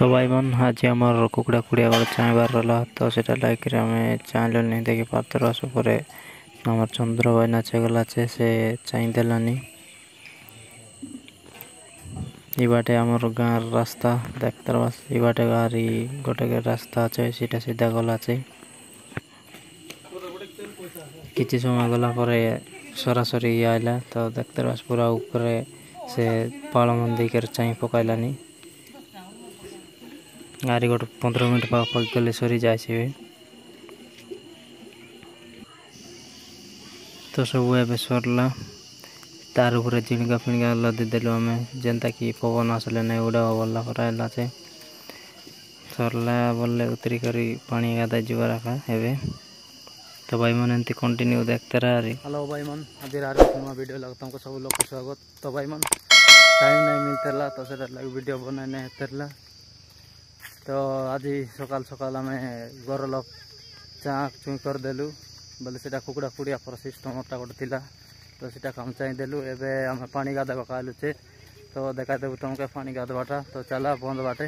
तो भाई मन आज आमर कुकड़ा कुड़िया गोटे चाहबार रहा तो सेटा लाइक आम चाहलु नहीं देखी पातर आस आम चंद्र भाई नाचे गला से चाहदेलानी इबाटे आमर गाँव रास्ता देखते बस इबाटे गाड़ी गोटे रास्ता अच्छे सीटा सीधा गला किसी समय गला सरासरी आइला तो देखते बस पूरा ऊपर से पाल मन देकर चाह पकड़लानी गाड़ी गोटे 15 मिनट पाख गले सरी जाए तो सब ए सरला तार उपरे झिणका फिणका लदीदेलु आम जेनता कि पवन आसले नहीं उड़ा बोला कराला से सरला बोले उतरी करी पानी गाधा जुआर हे तो भाई मन एमती कंटिन्यू देखते रहा। हेलो भाई मन आज नवा वीडियो लगा तुमको सब लोग को स्वागत। तो भाई मन टाइम नहीं मिलता तो से वीडियो बनाने हेतला तो आज सकाल सकाल आम घर लोग चा चुई करदेलु बोले से कुकड़ा कुड़िया पर सिस्टमटा गोटे थी तो सीटा कम चाहदेलु एवं आम पानी गाधवा कहलुचे तो देखा देव तुमके पानी गाधवाटा तो चला बंद बाटे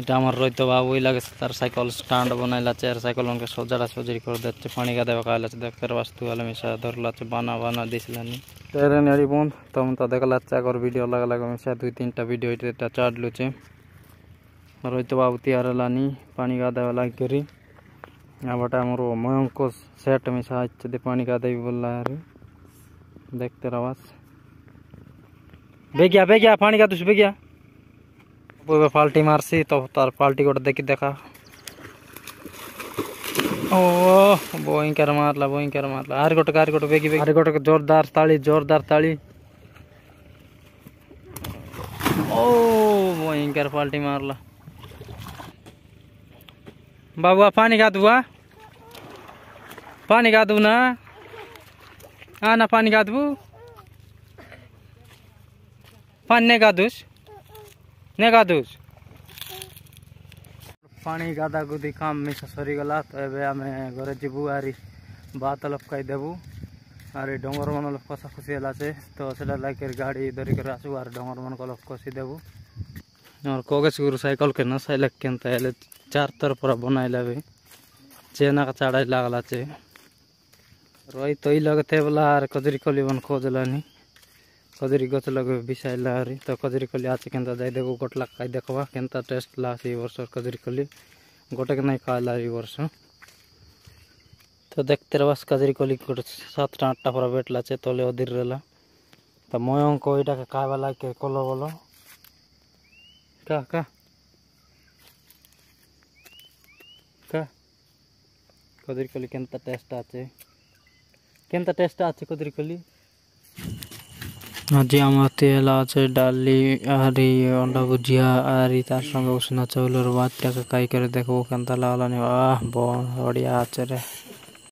इटा आम रोहित बाबू लगे तार साइकिल स्टाण्ड बनैला चार साइकिल उनके सजाड़ा सजरी कर दे पानी गाधवा कहला देखते वास्तु वाले मिसा धरला बाना बाना दिसलानी तेरे नेड़ी बंद तुम तो देखला आगर वीडियो लगा लगा मिसा 2-3टा वीडियो इटा चाड़लुचे रोहित बाबू तैयार लानी पानी गाधवा लग करी आबटा मोर मयंक सेट मिसा दे पानी गाधे बोला देखते रवास बेगिया बेगिया पानी का तुझ बेगिया पाल्टी मारसी तो तार पाल्टी गोटे देखी देखा ओ भयंकर मारला आर गोटे बेगी बेगी आर गोटे जोरदार ताली ओ भयंकर पाल्टी मारला बाबुआ पानी गाधु ना आना पानी गाधबू पानी नहीं गाधुस पानी गाधा गुधी काम मिसा सरीगला तो ये आम घरे जीवु आरी बात लपकाई देबू आरी डंगर मन कषा खुशी है तो से लाइक गाड़ी धरिक आसू आर डंगर मन को कषि देबू और कगज गुरु साइकिल के नसाइल के 4 तरफ पूरा बनाइला भी चेना का चाड़ा लागला चे रही तो लगते बोला आर कजरी कली बन खोजलानी कजरी गच लगे बिसाइला तो कजरी कली आज के जाए देखो गोटला खाई देखवा के टेस्ट लास वर्ष कजरी कली गोटे के नहीं खाला वर्ष तो देखते रहा कजरी कली गोटे 7-8टा पूरा बेटला चे तले अधीर रहा तो मयंक यहाँ के खावा लागे कल बोलो का कजरी कली केनता टेस्ट आछे कजरी कली आज आम तेल आछे डाली आरी अंडा भुजिया आरी तार संगे उष्णा चाउलर भात खाई कर देखो केनता लागलानी वाह बढ़िया आछे रे।